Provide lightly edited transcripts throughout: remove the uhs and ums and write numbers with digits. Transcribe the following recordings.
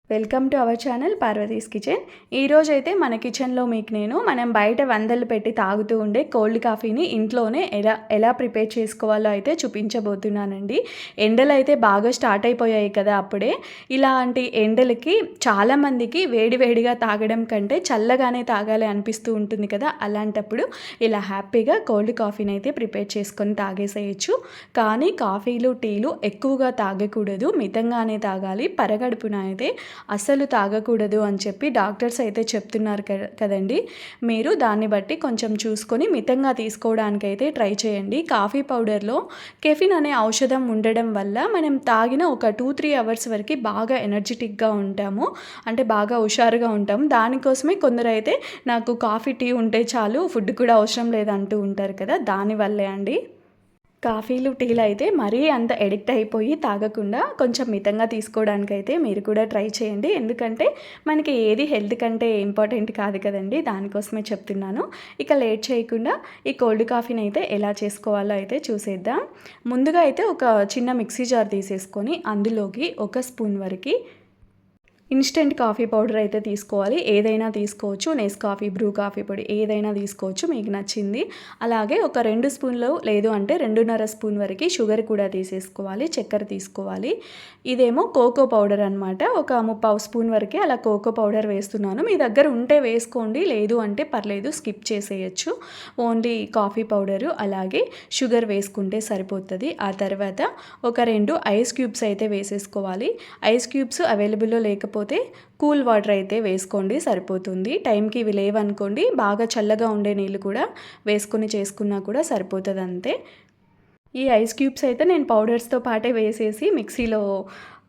Welcome to our channel Parvati's kitchen. ఈరోజైతే మన కిచెన్లో మీకు మనం బయట వందలు పెట్టి తాగుతూ ఉండే కోల్డ్ కాఫీని ఇంట్లోనే ఎలా ప్రిపేర్ చేసుకోవాలో అయితే చూపించబోతున్నానండి. ఎండలు అయితే బాగా స్టార్ట్ అయిపోయాయి కదా అప్పుడే. ఇలాంటి ఎండలకి చాలామందికి వేడివేడిగా తాగడం కంటే చల్లగానే తాగాలి అనిపిస్తూ ఉంటుంది కదా. అలాంటప్పుడు ఇలా హ్యాపీగా కోల్డ్ కాఫీని అయితే ప్రిపేర్ చేసుకొని తాగేసేయచ్చు. కానీ కాఫీలు టీలు ఎక్కువగా తాగకూడదు, మితంగానే తాగాలి. పరగడుపున అయితే అస్సలు తాగకూడదు అని చెప్పి డాక్టర్స్ అయితే చెప్తున్నారు కదండి. మీరు దాన్ని బట్టి కొంచెం చూసుకొని మితంగా తీసుకోవడానికి అయితే ట్రై చేయండి. కాఫీ పౌడర్లో కెఫిన్ అనే ఔషధం ఉండడం వల్ల మనం తాగిన ఒక 2-3 అవర్స్ వరకు బాగా ఎనర్జెటిక్గా ఉంటాము, అంటే బాగా హుషారుగా ఉంటాము. దానికోసమే కొందరైతే నాకు కాఫీ టీ ఉంటే చాలు, ఫుడ్ కూడా అవసరం లేదంటూ ఉంటారు కదా. దానివల్లే అండి. కాఫీలు టీలు అయితే మరీ అంత ఎడిక్ట్ అయిపోయి తాగకుండా కొంచెం మితంగా తీసుకోవడానికైతే మీరు కూడా ట్రై చేయండి. ఎందుకంటే మనకి ఏది హెల్త్ కంటే ఇంపార్టెంట్ కాదు కదండి, దానికోసమే చెప్తున్నాను. ఇక లేట్ చేయకుండా ఈ కోల్డ్ కాఫీని అయితే ఎలా చేసుకోవాలో అయితే చూసేద్దాం. ముందుగా అయితే ఒక చిన్న మిక్సీ జార్ తీసేసుకొని అందులోకి 1 స్పూన్ వరకు ఇన్స్టెంట్ కాఫీ పౌడర్ అయితే తీసుకోవాలి. ఏదైనా తీసుకోవచ్చు, నెస్కాఫీ, బ్రూ కాఫీ పొడి ఏదైనా తీసుకోవచ్చు మీకు నచ్చింది. అలాగే ఒక 2 స్పూన్లు లేదు అంటే 2.5 స్పూన్ వరకు షుగర్ కూడా తీసేసుకోవాలి, చక్కెర తీసుకోవాలి. ఇదేమో కోకో పౌడర్ అనమాట. ఒక 3/4 స్పూన్ వరకే అలా కోకో పౌడర్ వేస్తున్నాను. మీ దగ్గర ఉంటే వేసుకోండి, లేదు అంటే పర్లేదు, స్కిప్ చేసేయచ్చు. ఓన్లీ కాఫీ పౌడరు అలాగే షుగర్ వేసుకుంటే సరిపోతుంది. ఆ తర్వాత ఒక 2 ఐస్ క్యూబ్స్ అయితే వేసేసుకోవాలి. ఐస్ క్యూబ్స్ అవైలబుల్లో లేకపోతే కూల్ వాటర్ అయితే వేసుకోండి, సరిపోతుంది. టైంకి ఇవి లేవనుకోండి, బాగా చల్లగా ఉండే నీళ్ళు కూడా వేసుకొని చేసుకున్నా కూడా సరిపోతుంది అంతే. ఈ ఐస్ క్యూబ్స్ అయితే నేను పౌడర్స్తో పాటే వేసేసి మిక్సీలో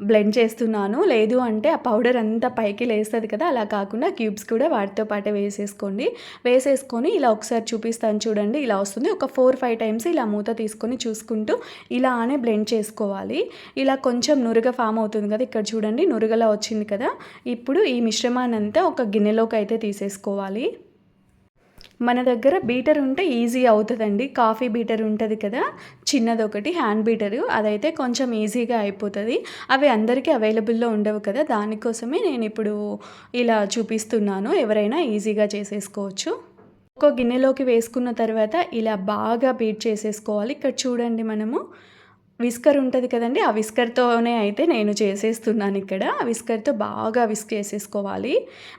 బ్లెండ్ చేస్తున్నాను. లేదు అంటే ఆ పౌడర్ అంతా పైకి లేస్తుంది కదా, అలా కాకుండా క్యూబ్స్ కూడా వాటితో పాటే వేసేసుకోండి. వేసేసుకొని ఇలా ఒకసారి చూపిస్తాను చూడండి, ఇలా వస్తుంది. ఒక 4-5 టైమ్స్ ఇలా మూత తీసుకొని చూసుకుంటూ ఇలానే బ్లెండ్ చేసుకోవాలి. ఇలా కొంచెం నురగ ఫామ్ అవుతుంది కదా, ఇక్కడ చూడండి నురగలా వచ్చింది కదా. ఇప్పుడు ఈ మిశ్రమాన్ని అంతా ఒక గిన్నెలోకి అయితే తీసేసుకోవాలి. మన దగ్గర బీటర్ ఉంటే ఈజీ అవుతుందండి. కాఫీ బీటర్ ఉంటుంది కదా, చిన్నది ఒకటి హ్యాండ్ బీటరు, అదైతే కొంచెం ఈజీగా అయిపోతుంది. అవి అందరికీ అవైలబుల్లో ఉండవు కదా, దానికోసమే నేను ఇప్పుడు ఇలా చూపిస్తున్నాను. ఎవరైనా ఈజీగా చేసేసుకోవచ్చు. ఒక గిన్నెలోకి వేసుకున్న తర్వాత ఇలా బాగా బీట్ చేసేసుకోవాలి. ఇక్కడ చూడండి మనము విస్కర్ ఉంటుంది కదండి, ఆ విస్కర్తోనే అయితే నేను చేసేస్తున్నాను ఇక్కడ. ఆ విస్కర్తో బాగా విస్క్ చేసేసుకోవాలి.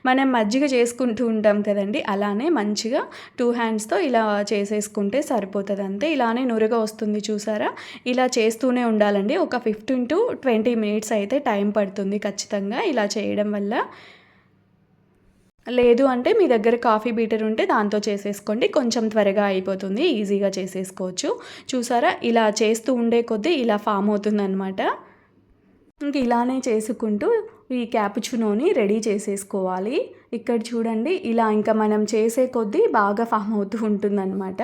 మనం మజ్జిగ చేసుకుంటూ ఉంటాం కదండి, అలానే మంచిగా 2 హ్యాండ్స్తో ఇలా చేసేసుకుంటే సరిపోతుంది అంతే. ఇలానే నురగ వస్తుంది చూసారా, ఇలా చేస్తూనే ఉండాలండి. ఒక 15-20 మినిట్స్ అయితే టైం పడుతుంది ఖచ్చితంగా ఇలా చేయడం వల్ల. లేదు అంటే మీ దగ్గర కాఫీ బీటర్ ఉంటే దాంతో చేసేసుకోండి, కొంచెం త్వరగా అయిపోతుంది, ఈజీగా చేసేసుకోవచ్చు. చూసారా, ఇలా చేస్తూ ఉండే కొద్దీ ఇలా ఫామ్ అవుతుందన్నమాట. ఇంక ఇలానే చేసుకుంటూ ఈ క్యాపుచినోని రెడీ చేసేసుకోవాలి. ఇక్కడ చూడండి, ఇలా ఇంకా మనం చేసే కొద్దీ బాగా ఫామ్ అవుతూ ఉంటుందన్నమాట.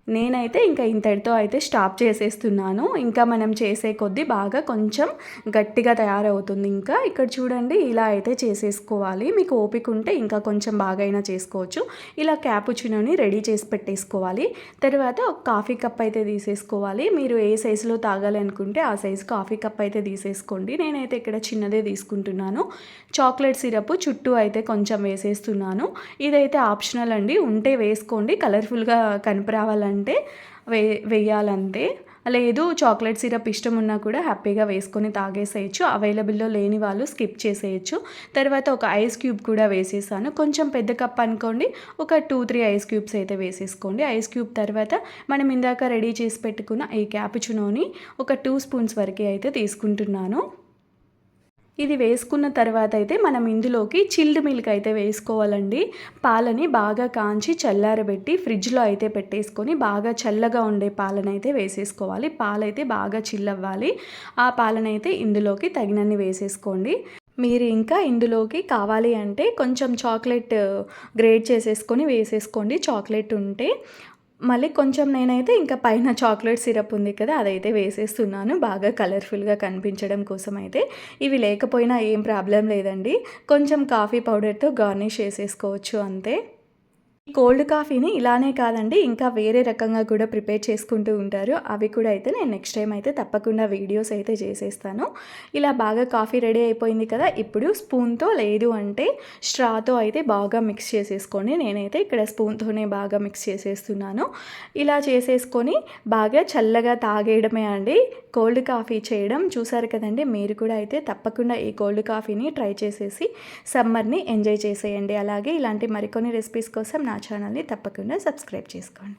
నేనైతే ఇంకా ఇంతటితో అయితే స్టాప్ చేసేస్తున్నాను. ఇంకా మనం చేసే కొద్దీ బాగా కొంచెం గట్టిగా తయారవుతుంది. ఇంకా ఇక్కడ చూడండి, ఇలా అయితే చేసేసుకోవాలి. మీకు ఓపిక ఉంటే ఇంకా కొంచెం బాగా అయినా చేసుకోవచ్చు. ఇలా క్యాపుచినోని రెడీ చేసి పెట్టేసుకోవాలి. తర్వాత ఒక కాఫీ కప్ అయితే తీసేసుకోవాలి. మీరు ఏ సైజులో తాగాలి అనుకుంటే ఆ సైజు కాఫీ కప్ అయితే తీసేసుకోండి. నేనైతే ఇక్కడ చిన్నదే తీసుకుంటున్నాను. చాక్లెట్ సిరప్ చుట్టూ అయితే కొంచెం వేసేస్తున్నాను. ఇదైతే ఆప్షనల్ అండి, ఉంటే వేసుకోండి, కలర్ఫుల్గా కనిపిరావాలంటే వేయాలంతే. లేదు చాక్లెట్ సిరప్ ఇష్టం ఉన్నా కూడా హ్యాపీగా వేసుకొని తాగేసేయచ్చు. అవైలబుల్లో లేని వాళ్ళు స్కిప్ చేసేయచ్చు. తర్వాత ఒక ఐస్ క్యూబ్ కూడా వేసేసాను. కొంచెం పెద్ద కప్ అనుకోండి, ఒక 2-3 ఐస్ క్యూబ్స్ అయితే వేసేసుకోండి. ఐస్ క్యూబ్ తర్వాత మనం ఇందాక రెడీ చేసి పెట్టుకున్న ఈ క్యాపుచినోని ఒక 2 స్పూన్స్ వరకు అయితే తీసుకుంటున్నాను. ఇది వేసుకున్న తర్వాత అయితే మనం ఇందులోకి చిల్డ్ మిల్క్ అయితే వేసుకోవాలండి. పాలని బాగా కాంచి చల్లారబెట్టి ఫ్రిడ్జ్లో అయితే పెట్టేసుకొని బాగా చల్లగా ఉండే పాలనైతే వేసేసుకోవాలి. పాలైతే బాగా చిల్లవ్వాలి. ఆ పాలనైతే ఇందులోకి తగినన్ని వేసేసుకోండి. మీరు ఇంకా ఇందులోకి కావాలి అంటే కొంచెం చాక్లెట్ గ్రేట్ చేసేసుకొని వేసేసుకోండి, చాక్లెట్ ఉంటే. మళ్ళీ కొంచెం నేనైతే ఇంకా పైన చాక్లెట్ సిరప్ ఉంది కదా, అదైతే వేసేస్తున్నాను బాగా కలర్ఫుల్గా కనిపించడం కోసం అయితే. ఇవి లేకపోయినా ఏం ప్రాబ్లం లేదండి, కొంచెం కాఫీ పౌడర్తో గార్నిష్ చేసేసుకోవచ్చు అంతే. కోల్డ్ కాఫీని ఇలానే కాదండి, ఇంకా వేరే రకంగా కూడా ప్రిపేర్ చేసుకుంటూ ఉంటారు. అవి కూడా అయితే నేను నెక్స్ట్ టైం అయితే తప్పకుండా వీడియోస్ అయితే చేసేస్తాను. ఇలా బాగా కాఫీ రెడీ అయిపోయింది కదా! ఇప్పుడు స్పూన్‌తో లేదు అంటే స్ట్రాతో అయితే బాగా మిక్స్ చేసేసుకోండి. నేనైతే ఇక్కడ స్పూన్‌తోనే బాగా మిక్స్ చేసేస్తున్నాను. ఇలా చేసేసుకొని బాగా చల్లగా తాగేయడమే అండి కోల్డ్ కాఫీ చేయడం. చూసారు కదండీ! మీరు కూడా అయితే తప్పకుండా ఈ కోల్డ్ కాఫీని ట్రై చేసేసి సమ్మర్‌ని ఎంజాయ్ చేసేయండి. అలాగే ఇలాంటి మరికొన్ని రెసిపీస్ కోసం నా ఛానల్ని తప్పకుండా సబ్స్క్రైబ్ చేసుకోండి.